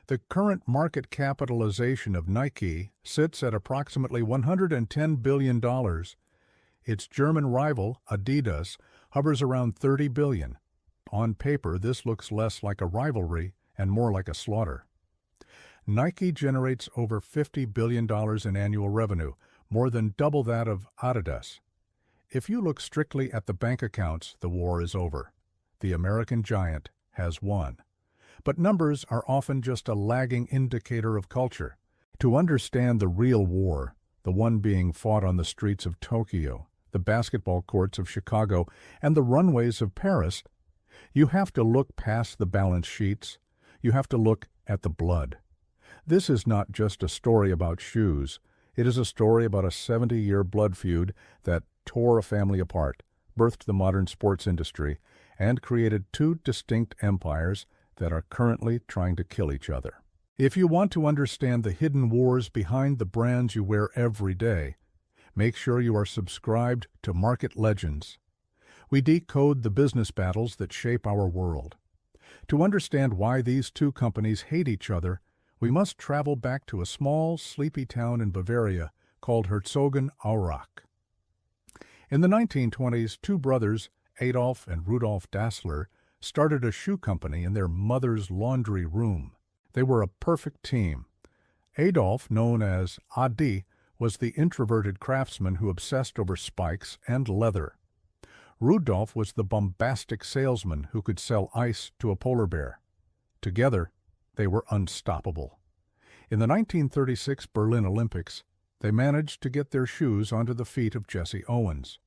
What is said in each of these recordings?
The current market capitalization of Nike sits at approximately $110 billion. Its German rival, Adidas, hovers around $30 billion. On paper, this looks less like a rivalry and more like a slaughter. Nike generates over $50 billion in annual revenue, more than double that of Adidas. If you look strictly at the bank accounts, the war is over. The American giant has won. But numbers are often just a lagging indicator of culture. To understand the real war, the one being fought on the streets of Tokyo, the basketball courts of Chicago, and the runways of Paris, you have to look past the balance sheets. You have to look at the blood. This is not just a story about shoes. It is a story about a 70-year blood feud that tore a family apart, birthed the modern sports industry, and created two distinct empires that are currently trying to kill each other. If you want to understand the hidden wars behind the brands you wear every day, make sure you are subscribed to Market Legends. We decode the business battles that shape our world. To understand why these two companies hate each other, we must travel back to a small, sleepy town in Bavaria called Herzogenaurach. In the 1920s, two brothers, Adolf and Rudolf Dassler, started a shoe company in their mother's laundry room. They were a perfect team. Adolf, known as Adi, was the introverted craftsman who obsessed over spikes and leather. Rudolf was the bombastic salesman who could sell ice to a polar bear. Together, they were unstoppable. In the 1936 Berlin Olympics, they managed to get their shoes onto the feet of Jesse Owens.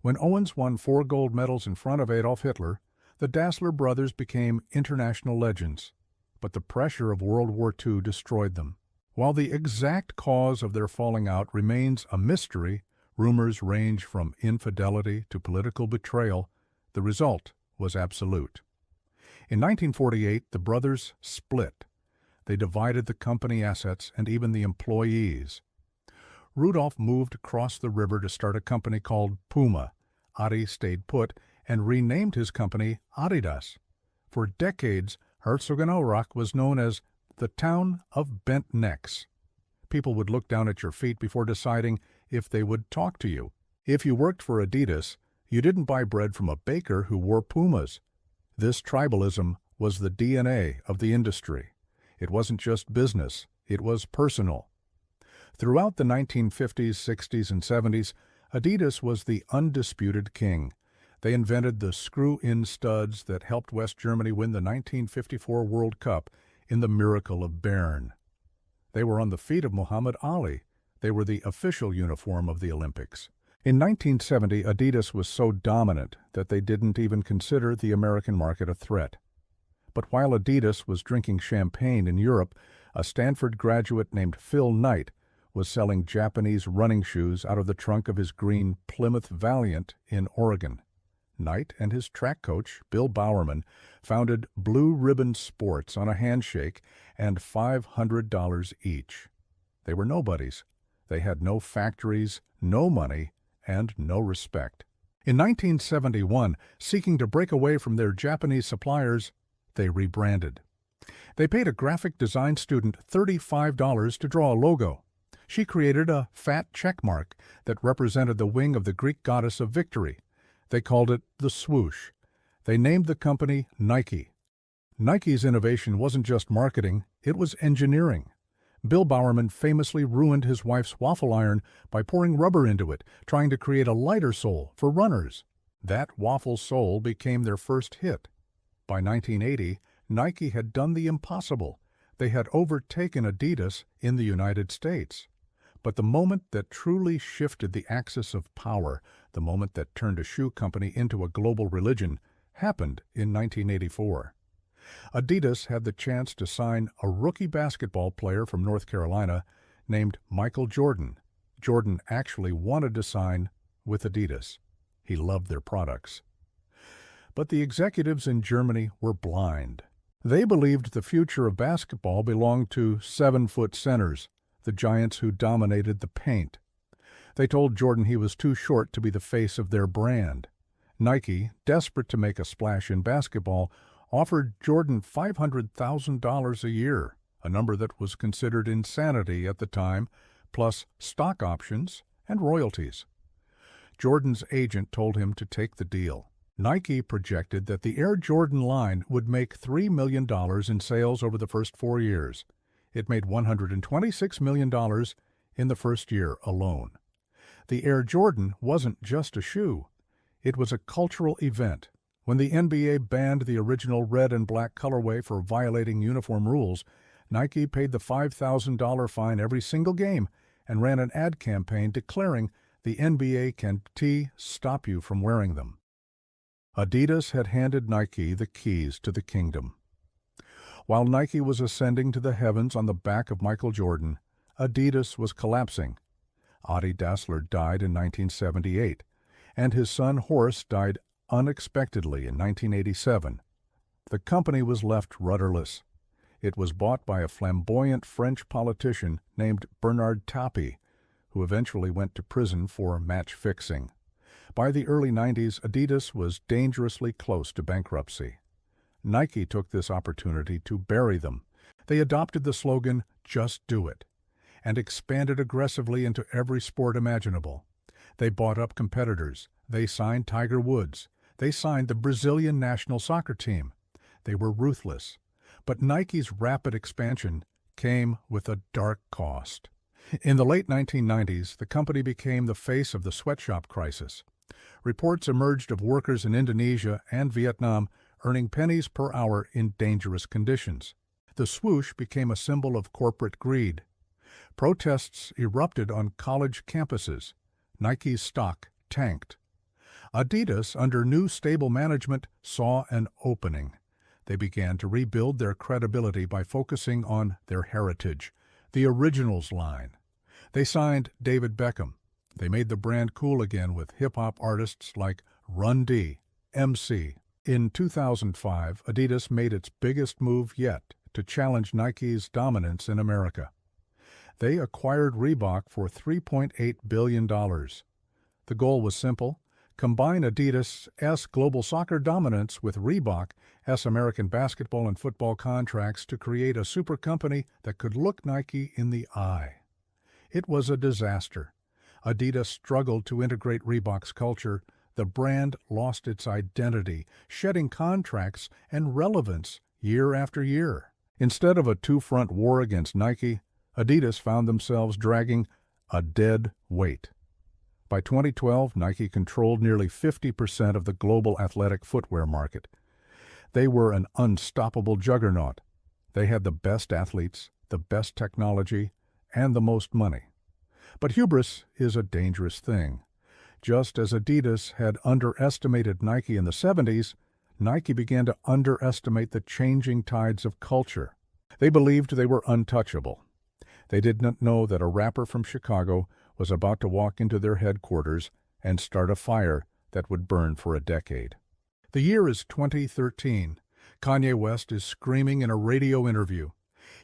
When Owens won 4 gold medals in front of Adolf Hitler, the Dassler brothers became international legends. But the pressure of World War II destroyed them. While the exact cause of their falling out remains a mystery, rumors range from infidelity to political betrayal. The result was absolute. In 1948, the brothers split. They divided the company assets and even the employees. Rudolf moved across the river to start a company called Puma. Adi stayed put and renamed his company Adidas. For decades, Herzogenaurach was known as the town of bent necks. People would look down at your feet before deciding if they would talk to you. If you worked for Adidas, you didn't buy bread from a baker who wore Pumas. This tribalism was the DNA of the industry. It wasn't just business, it was personal. Throughout the 1950s, 60s, and 70s, Adidas was the undisputed king. They invented the screw-in studs that helped West Germany win the 1954 World Cup in the Miracle of Bern. They were on the feet of Muhammad Ali. They were the official uniform of the Olympics. In 1970, Adidas was so dominant that they didn't even consider the American market a threat. But while Adidas was drinking champagne in Europe, a Stanford graduate named Phil Knight was selling Japanese running shoes out of the trunk of his green Plymouth Valiant in Oregon. Knight and his track coach, Bill Bowerman, founded Blue Ribbon Sports on a handshake and $500 each. They were nobodies. They had no factories, no money, and no respect. In 1971, seeking to break away from their Japanese suppliers, they rebranded. They paid a graphic design student $35 to draw a logo. She created a fat check mark that represented the wing of the Greek goddess of victory. They called it the swoosh. They named the company Nike. Nike's innovation wasn't just marketing, it was engineering. Bill Bowerman famously ruined his wife's waffle iron by pouring rubber into it, trying to create a lighter sole for runners. That waffle sole became their first hit. By 1980, Nike had done the impossible. They had overtaken Adidas in the United States. But the moment that truly shifted the axis of power, the moment that turned a shoe company into a global religion, happened in 1984. Adidas had the chance to sign a rookie basketball player from North Carolina named Michael Jordan. Jordan actually wanted to sign with Adidas. He loved their products. But the executives in Germany were blind. They believed the future of basketball belonged to 7-foot centers, the giants who dominated the paint. They told Jordan he was too short to be the face of their brand. Nike, desperate to make a splash in basketball, offered Jordan $500,000 a year. a number that was considered insanity at the time, plus stock options and royalties. Jordan's agent told him to take the deal. Nike projected that the Air Jordan line would make $3 million in sales over the first 4 years. It made $126 million in the first year alone. The Air Jordan wasn't just a shoe. It was a cultural event. When the NBA banned the original red and black colorway for violating uniform rules, Nike paid the $5,000 fine every single game and ran an ad campaign declaring the NBA can stop you from wearing them. Adidas had handed Nike the keys to the kingdom. While Nike was ascending to the heavens on the back of Michael Jordan, Adidas was collapsing. Adi Dassler died in 1978, and his son Horace died unexpectedly in 1987. The company was left rudderless. It was bought by a flamboyant French politician named Bernard Tapie, who eventually went to prison for match fixing. By the early 90s, Adidas was dangerously close to bankruptcy. Nike took this opportunity to bury them. They adopted the slogan, "Just do it," and expanded aggressively into every sport imaginable. They bought up competitors. They signed Tiger Woods. They signed the Brazilian national soccer team. They were ruthless. But Nike's rapid expansion came with a dark cost. In the late 1990s, the company became the face of the sweatshop crisis. Reports emerged of workers in Indonesia and Vietnam earning pennies per hour in dangerous conditions. The swoosh became a symbol of corporate greed. Protests erupted on college campuses. Nike's stock tanked. Adidas, under new stable management, saw an opening. They began to rebuild their credibility by focusing on their heritage, the Originals line. They signed David Beckham. They made the brand cool again with hip-hop artists like Run D, MC. In 2005, Adidas made its biggest move yet to challenge Nike's dominance in America. They acquired Reebok for $3.8 billion. The goal was simple: combine Adidas' global soccer dominance with Reebok's American basketball and football contracts to create a super company that could look Nike in the eye. It was a disaster. Adidas struggled to integrate Reebok's culture. The brand lost its identity, shedding contracts and relevance year after year. Instead of a two-front war against Nike, Adidas found themselves dragging a dead weight. By 2012, Nike controlled nearly 50% of the global athletic footwear market. They were an unstoppable juggernaut. They had the best athletes, the best technology, and the most money. But hubris is a dangerous thing. Just as Adidas had underestimated Nike in the 70s, Nike began to underestimate the changing tides of culture. They believed they were untouchable. They did not know that a rapper from Chicago was about to walk into their headquarters and start a fire that would burn for a decade. The year is 2013. Kanye West is screaming in a radio interview.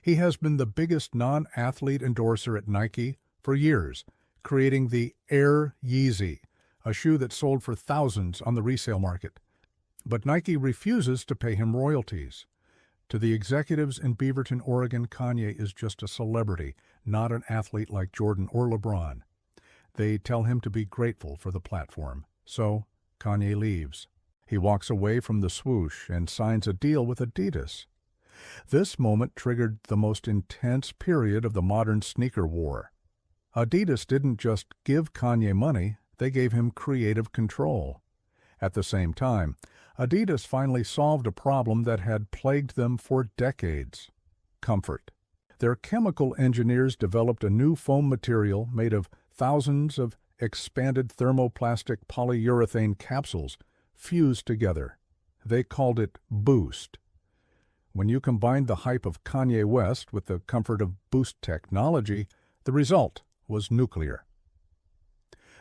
He has been the biggest non-athlete endorser at Nike for years, creating the Air Yeezy, a shoe that sold for thousands on the resale market. But Nike refuses to pay him royalties. To the executives in Beaverton, Oregon, Kanye is just a celebrity, not an athlete like Jordan or LeBron. They tell him to be grateful for the platform. So, Kanye leaves. He walks away from the swoosh and signs a deal with Adidas. This moment triggered the most intense period of the modern sneaker war. Adidas didn't just give Kanye money, they gave him creative control. At the same time, Adidas finally solved a problem that had plagued them for decades: comfort. Their chemical engineers developed a new foam material made of thousands of expanded thermoplastic polyurethane capsules fused together. They called it Boost. When you combined the hype of Kanye West with the comfort of Boost technology, the result was nuclear.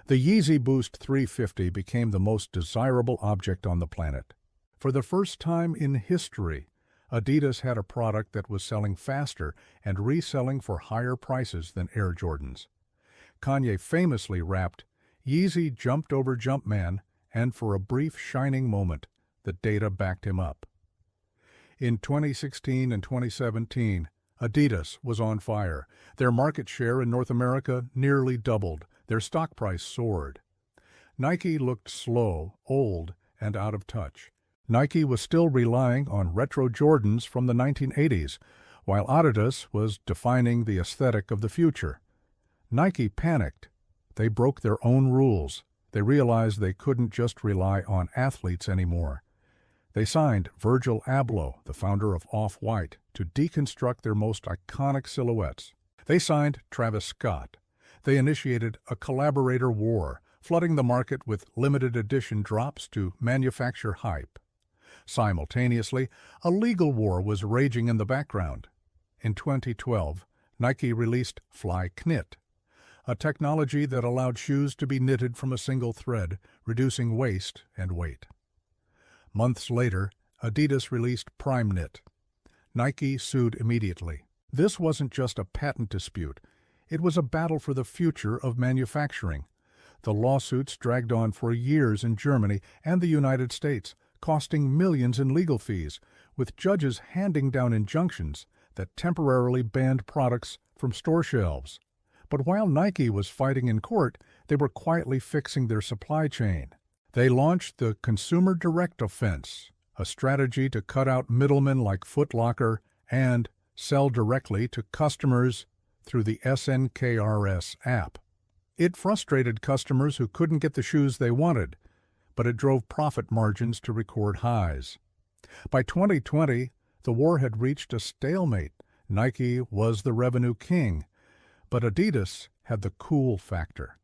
The Yeezy Boost 350 became the most desirable object on the planet. For the first time in history, Adidas had a product that was selling faster and reselling for higher prices than Air Jordans. Kanye famously rapped, "Yeezy jumped over Jumpman," and for a brief shining moment, the data backed him up. In 2016 and 2017, Adidas was on fire. Their market share in North America nearly doubled. Their stock price soared. Nike looked slow, old, and out of touch. Nike was still relying on retro Jordans from the 1980s, while Adidas was defining the aesthetic of the future. Nike panicked. They broke their own rules. They realized they couldn't just rely on athletes anymore. They signed Virgil Abloh, the founder of Off-White, to deconstruct their most iconic silhouettes. They signed Travis Scott. They initiated a collaborator war, flooding the market with limited edition drops to manufacture hype. Simultaneously, a legal war was raging in the background. In 2012, Nike released Flyknit, a technology that allowed shoes to be knitted from a single thread, reducing waste and weight. Months later, Adidas released PrimeKnit. Nike sued immediately. This wasn't just a patent dispute. It was a battle for the future of manufacturing. The lawsuits dragged on for years in Germany and the United States, costing millions in legal fees, with judges handing down injunctions that temporarily banned products from store shelves. But while Nike was fighting in court, they were quietly fixing their supply chain. They launched the Consumer Direct Offense, a strategy to cut out middlemen like Foot Locker and sell directly to customers through the SNKRS app. It frustrated customers who couldn't get the shoes they wanted, but it drove profit margins to record highs. By 2020, the war had reached a stalemate. Nike was the revenue king, but Adidas had the cool factor.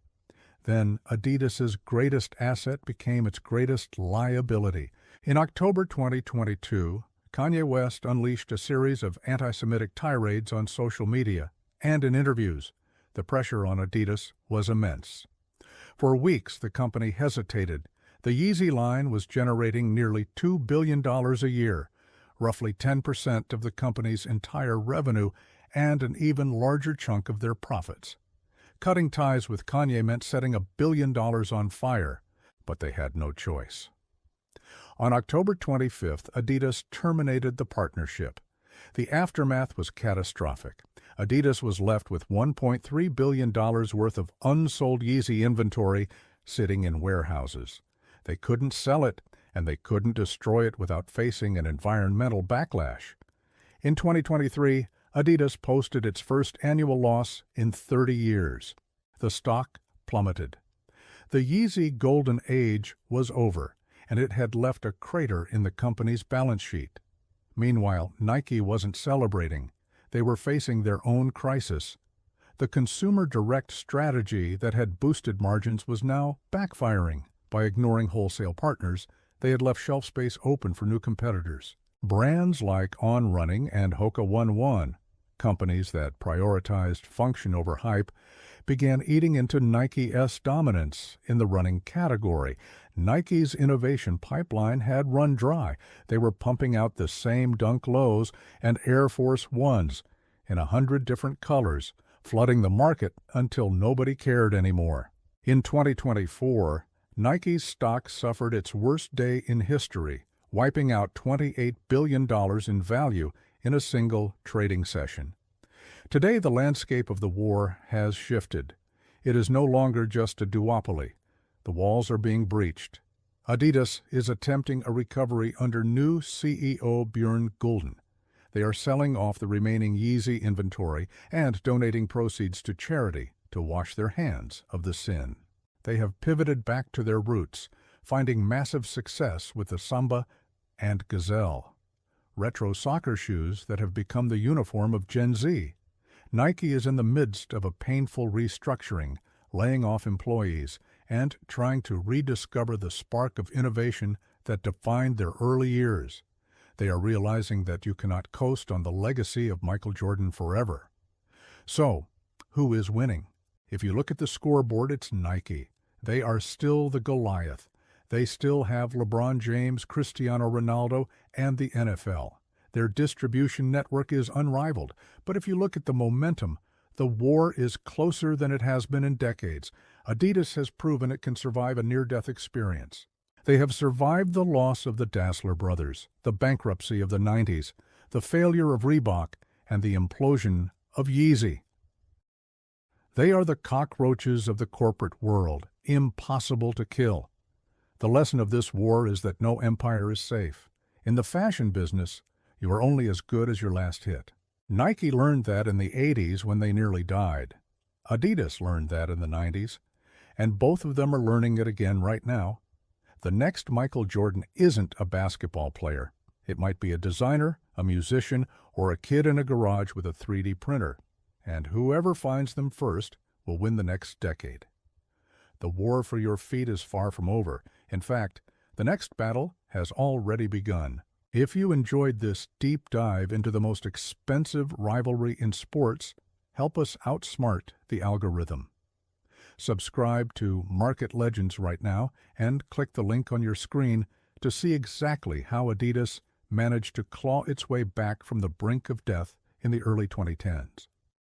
Then Adidas's greatest asset became its greatest liability. In October 2022, Kanye West unleashed a series of anti-Semitic tirades on social media and in interviews. The pressure on Adidas was immense. For weeks, the company hesitated. The Yeezy line was generating nearly $2 billion a year, roughly 10% of the company's entire revenue and an even larger chunk of their profits. Cutting ties with Kanye meant setting $1 billion on fire, but they had no choice. On October 25th, Adidas terminated the partnership. The aftermath was catastrophic. Adidas was left with $1.3 billion worth of unsold Yeezy inventory sitting in warehouses. They couldn't sell it, and they couldn't destroy it without facing an environmental backlash. In 2023, Adidas posted its first annual loss in 30 years. The stock plummeted. The Yeezy golden age was over, and it had left a crater in the company's balance sheet. Meanwhile, Nike wasn't celebrating. They were facing their own crisis. The consumer direct strategy that had boosted margins was now backfiring. By ignoring wholesale partners, they had left shelf space open for new competitors. Brands like On Running and Hoka One One, companies that prioritized function over hype, began eating into Nike's dominance in the running category. Nike's innovation pipeline had run dry. They were pumping out the same Dunk Lows and Air Force Ones in 100 different colors, flooding the market until nobody cared anymore. In 2024, Nike's stock suffered its worst day in history, wiping out $28 billion in value in a single trading session. Today, the landscape of the war has shifted. It is no longer just a duopoly. The walls are being breached. Adidas is attempting a recovery under new CEO Bjørn Gulden. They are selling off the remaining Yeezy inventory and donating proceeds to charity to wash their hands of the sin. They have pivoted back to their roots, finding massive success with the Samba and Gazelle, retro soccer shoes that have become the uniform of Gen Z. Nike is in the midst of a painful restructuring, laying off employees, and trying to rediscover the spark of innovation that defined their early years. They are realizing that you cannot coast on the legacy of Michael Jordan forever. So, who is winning? If you look at the scoreboard, it's Nike. They are still the Goliath. They still have LeBron James, Cristiano Ronaldo, and the NFL. Their distribution network is unrivaled, but if you look at the momentum, the war is closer than it has been in decades. Adidas has proven it can survive a near-death experience. They have survived the loss of the Dassler brothers, the bankruptcy of the 90s, the failure of Reebok, and the implosion of Yeezy. They are the cockroaches of the corporate world, impossible to kill. The lesson of this war is that no empire is safe. In the fashion business, you are only as good as your last hit. Nike learned that in the 80s when they nearly died. Adidas learned that in the 90s, and both of them are learning it again right now. The next Michael Jordan isn't a basketball player. It might be a designer, a musician, or a kid in a garage with a 3D printer. And whoever finds them first will win the next decade. The war for your feet is far from over. In fact, the next battle has already begun. If you enjoyed this deep dive into the most expensive rivalry in sports, help us outsmart the algorithm. Subscribe to Market Legends right now and click the link on your screen to see exactly how Adidas managed to claw its way back from the brink of death in the early 2010s.